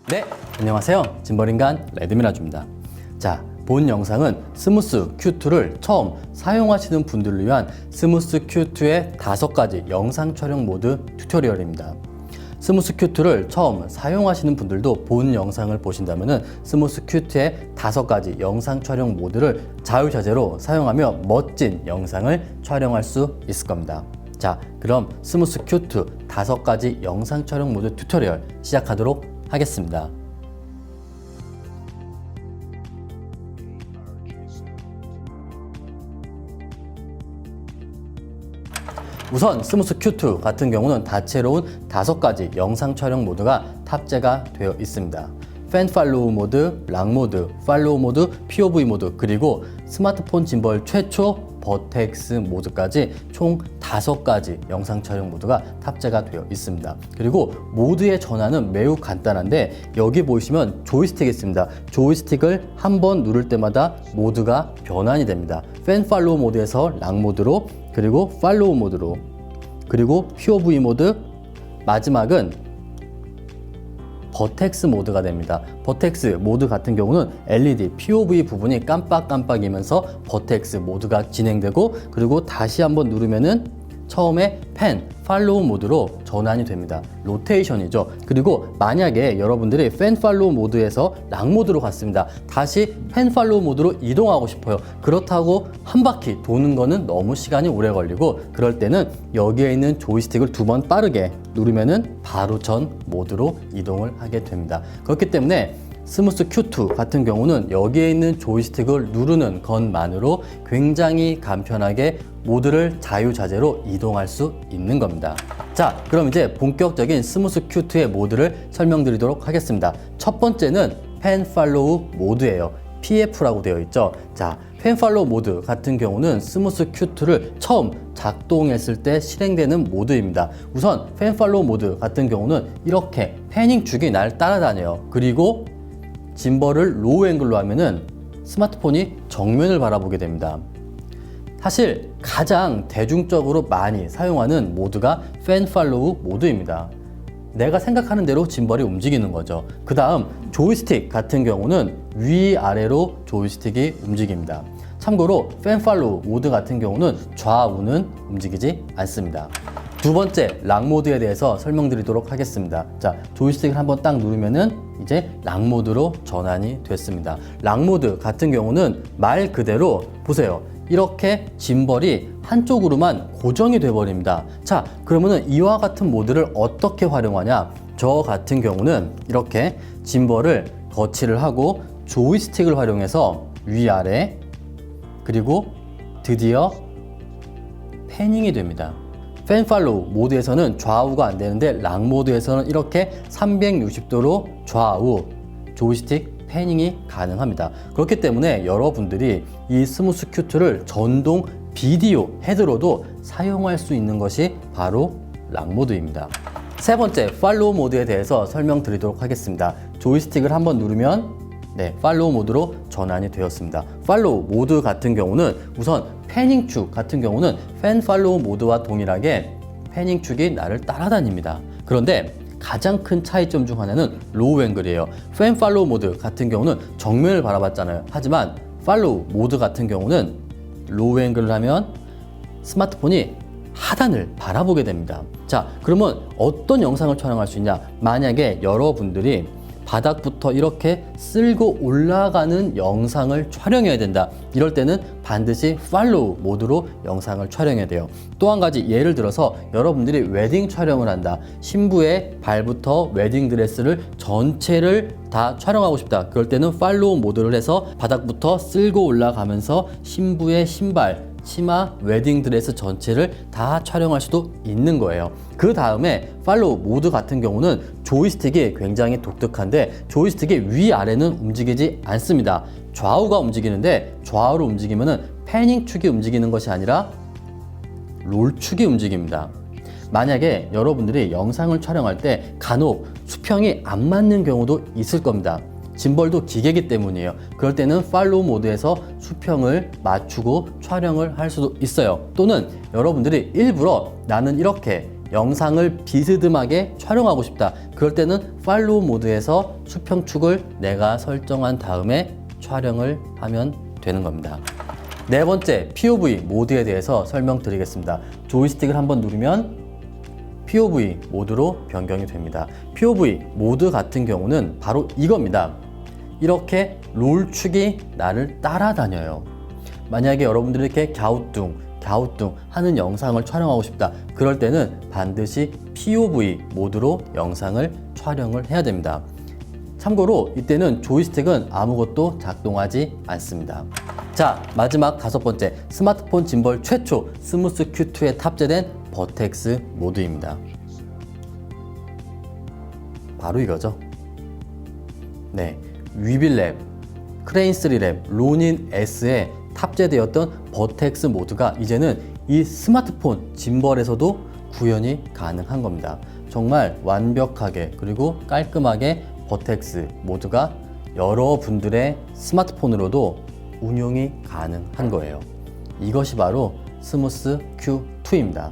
네, 안녕하세요. 짐벌인간 레드미라주입니다. 자, 본 영상은 스무스 Q2를 처음 사용하시는 분들을 위한 스무스 Q2의 5가지 영상 촬영 모드 튜토리얼입니다. 스무스 Q2를 처음 사용하시는 분들도 본 영상을 보신다면 스무스 Q2의 5가지 영상 촬영 모드를 자유자재로 사용하며 멋진 영상을 촬영할 수 있을 겁니다. 자, 그럼 스무스 Q2 5가지 영상 촬영 모드 튜토리얼 시작하도록 하겠습니다. 우선 스무스 Q2 같은 경우는 다채로운 5가지 영상 촬영 모드가 탑재가 되어 있습니다. 팬 팔로우 모드, 락 모드, 팔로우 모드, POV 모드, 그리고 스마트폰 짐벌 최초 버텍스 모드까지 총 5가지 영상 촬영 모드가 탑재가 되어 있습니다. 그리고 모드의 전환은 매우 간단한데 여기 보시면 조이스틱이 있습니다. 조이스틱을 한번 누를 때마다 모드가 변환이 됩니다. 팬 팔로우 모드에서 락 모드로, 그리고 팔로우 모드로, 그리고 POV 모드, 마지막은 버텍스 모드가 됩니다. 버텍스 모드 같은 경우는 LED, POV 부분이 깜빡깜빡이면서 버텍스 모드가 진행되고, 그리고 다시 한번 누르면은 처음에 팬, 팔로우 모드로 전환이 됩니다. 로테이션이죠. 그리고 만약에 여러분들이 팬 팔로우 모드에서 락 모드로 갔습니다. 다시 팬 팔로우 모드로 이동하고 싶어요. 그렇다고 한 바퀴 도는 거는 너무 시간이 오래 걸리고, 그럴 때는 여기에 있는 조이스틱을 2번 빠르게 누르면은 바로 전 모드로 이동을 하게 됩니다. 그렇기 때문에 스무스 Q2 같은 경우는 여기에 있는 조이스틱을 누르는 것만으로 굉장히 간편하게 모드를 자유자재로 이동할 수 있는 겁니다. 자, 그럼 이제 본격적인 스무스 Q2의 모드를 설명드리도록 하겠습니다. 첫 번째는 팬 팔로우 모드예요. PF라고 되어 있죠. 자, 팬 팔로우 모드 같은 경우는 스무스 Q2를 처음 작동했을 때 실행되는 모드입니다. 우선 팬 팔로우 모드 같은 경우는 이렇게 패닝 축이 날 따라다녀요. 그리고 짐벌을 로우 앵글로 하면은 스마트폰이 정면을 바라보게 됩니다. 사실 가장 대중적으로 많이 사용하는 모드가 팬 팔로우 모드입니다. 내가 생각하는 대로 짐벌이 움직이는 거죠. 그 다음 조이스틱 같은 경우는 위아래로 조이스틱이 움직입니다. 참고로 팬 팔로우 모드 같은 경우는 좌우는 움직이지 않습니다. 두 번째, 락 모드에 대해서 설명드리도록 하겠습니다. 자, 조이스틱을 한번 딱 누르면은 이제 락 모드로 전환이 됐습니다. 락 모드 같은 경우는 말 그대로 보세요. 이렇게 짐벌이 한쪽으로만 고정이 돼 버립니다. 자, 그러면은 이와 같은 모드를 어떻게 활용하냐? 저 같은 경우는 이렇게 짐벌을 거치를 하고 조이스틱을 활용해서 위아래, 그리고 드디어 패닝이 됩니다. 팬 팔로우 모드에서는 좌우가 안 되는데 락 모드에서는 이렇게 360도로 좌우 조이스틱 패닝이 가능합니다. 그렇기 때문에 여러분들이 이 스무스 Q2를 전동 비디오 헤드로도 사용할 수 있는 것이 바로 락 모드입니다. 세 번째, 팔로우 모드에 대해서 설명드리도록 하겠습니다. 조이스틱을 한번 누르면 팔로우 모드로 전환이 되었습니다. 팔로우 모드 같은 경우는 우선 패닝 축 같은 경우는 팬 팔로우 모드와 동일하게 패닝 축이 나를 따라다닙니다. 그런데 가장 큰 차이점 중 하나는 로우 앵글이에요. 팬 팔로우 모드 같은 경우는 정면을 바라봤잖아요. 하지만 팔로우 모드 같은 경우는 로우 앵글을 하면 스마트폰이 하단을 바라보게 됩니다. 자, 그러면 어떤 영상을 촬영할 수 있냐? 만약에 여러분들이 바닥부터 이렇게 쓸고 올라가는 영상을 촬영해야 된다. 이럴 때는 반드시 팔로우 모드로 영상을 촬영해야 돼요. 또 한 가지 예를 들어서 여러분들이 웨딩 촬영을 한다. 신부의 발부터 웨딩 드레스를 전체를 다 촬영하고 싶다. 그럴 때는 팔로우 모드를 해서 바닥부터 쓸고 올라가면서 신부의 신발, 치마, 웨딩 드레스 전체를 다 촬영할 수도 있는 거예요. 그 다음에 팔로우 모드 같은 경우는 조이스틱이 굉장히 독특한데 조이스틱이 위아래는 움직이지 않습니다. 좌우가 움직이는데 좌우로 움직이면은 패닝 축이 움직이는 것이 아니라 롤 축이 움직입니다. 만약에 여러분들이 영상을 촬영할 때 간혹 수평이 안 맞는 경우도 있을 겁니다. 짐벌도 기계이기 때문이에요. 그럴 때는 팔로우 모드에서 수평을 맞추고 촬영을 할 수도 있어요. 또는 여러분들이 일부러 나는 이렇게 영상을 비스듬하게 촬영하고 싶다. 그럴 때는 팔로우 모드에서 수평축을 내가 설정한 다음에 촬영을 하면 되는 겁니다. 네 번째, POV 모드에 대해서 설명드리겠습니다. 조이스틱을 한번 누르면 POV 모드로 변경이 됩니다. POV 모드 같은 경우는 바로 이겁니다. 이렇게 롤축이 나를 따라다녀요. 만약에 여러분들이 이렇게 갸우뚱 하는 영상을 촬영하고 싶다. 그럴 때는 반드시 POV 모드로 영상을 촬영을 해야 됩니다. 참고로 이때는 조이스틱은 아무것도 작동하지 않습니다. 자, 마지막 다섯 번째, 스마트폰 짐벌 최초 스무스 Q2에 탑재된 버텍스 모드입니다. 바로 이거죠. 네, 위빌랩, 크레인3랩, 로닌 S에 탑재되었던 버텍스 모드가 이제는 이 스마트폰 짐벌에서도 구현이 가능한 겁니다. 정말 완벽하게 그리고 깔끔하게 버텍스 모드가 여러분들의 스마트폰으로도 운용이 가능한 거예요. 이것이 바로 스무스 Q2입니다.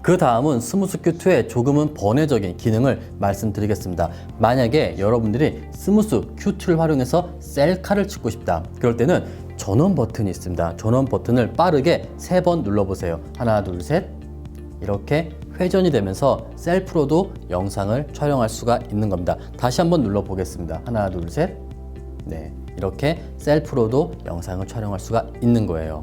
그 다음은 스무스 Q2의 조금은 번외적인 기능을 말씀드리겠습니다. 만약에 여러분들이 스무스 Q2를 활용해서 셀카를 찍고 싶다. 그럴 때는 전원 버튼이 있습니다. 전원 버튼을 빠르게 3번 눌러보세요. 하나, 둘, 셋. 이렇게 회전이 되면서 셀프로도 영상을 촬영할 수가 있는 겁니다. 다시 한번 눌러보겠습니다. 하나, 둘, 셋. 네, 이렇게 셀프로도 영상을 촬영할 수가 있는 거예요.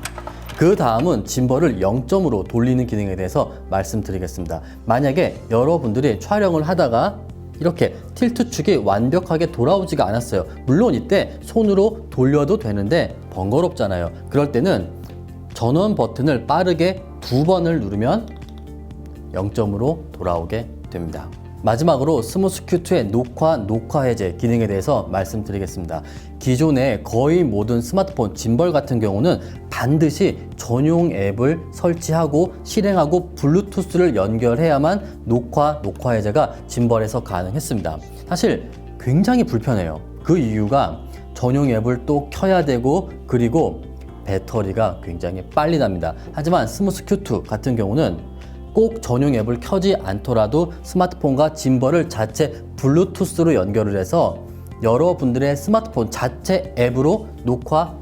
그 다음은 짐벌을 0점으로 돌리는 기능에 대해서 말씀드리겠습니다. 만약에 여러분들이 촬영을 하다가 이렇게 틸트축이 완벽하게 돌아오지가 않았어요. 물론 이때 손으로 돌려도 되는데 번거롭잖아요. 그럴 때는 전원 버튼을 빠르게 2번을 누르면 0점으로 돌아오게 됩니다. 마지막으로 스무스 Q2의 녹화 해제 기능에 대해서 말씀드리겠습니다. 기존의 거의 모든 스마트폰 짐벌 같은 경우는 반드시 전용 앱을 설치하고 실행하고 블루투스를 연결해야만 녹화 해제가 짐벌에서 가능했습니다. 사실 굉장히 불편해요. 그 이유가 전용 앱을 또 켜야 되고 그리고 배터리가 굉장히 빨리 납니다. 하지만 스무스 Q2 같은 경우는 꼭 전용 앱을 켜지 않더라도 스마트폰과 짐벌을 자체 블루투스로 연결을 해서 여러분들의 스마트폰 자체 앱으로 녹화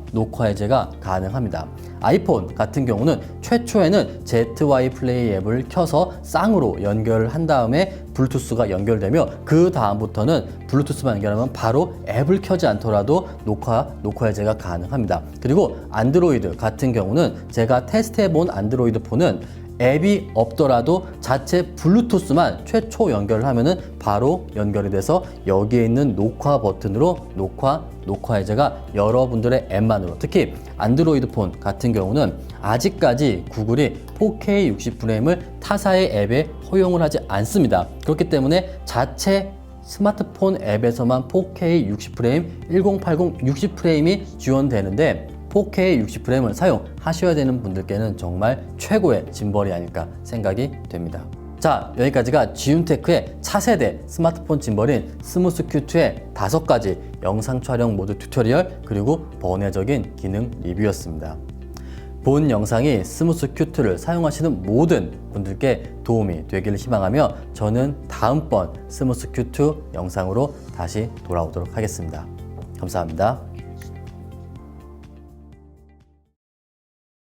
해제가 가능합니다. 아이폰 같은 경우는 최초에는 ZY 플레이 앱을 켜서 쌍으로 연결을 한 다음에 블루투스가 연결되며 그 다음부터는 블루투스만 연결하면 바로 앱을 켜지 않더라도 녹화 해제가 가능합니다. 그리고 안드로이드 같은 경우는 제가 테스트해본 안드로이드 폰은 앱이 없더라도 자체 블루투스만 최초 연결을 하면은 바로 연결이 돼서 여기에 있는 녹화 버튼으로 녹화 해제가 여러분들의 앱만으로, 특히 안드로이드 폰 같은 경우는 아직까지 구글이 4K 60프레임을 타사의 앱에 허용을 하지 않습니다. 그렇기 때문에 자체 스마트폰 앱에서만 4K 60프레임, 1080 60프레임이 지원되는데 4K 60프레임을 사용하셔야 되는 분들께는 정말 최고의 짐벌이 아닐까 생각이 됩니다. 자, 여기까지가 지윤테크의 차세대 스마트폰 짐벌인 스무스 Q2의 5가지 영상 촬영 모드 튜토리얼 그리고 번외적인 기능 리뷰였습니다. 본 영상이 스무스 Q2를 사용하시는 모든 분들께 도움이 되기를 희망하며 저는 다음번 스무스 Q2 영상으로 다시 돌아오도록 하겠습니다. 감사합니다.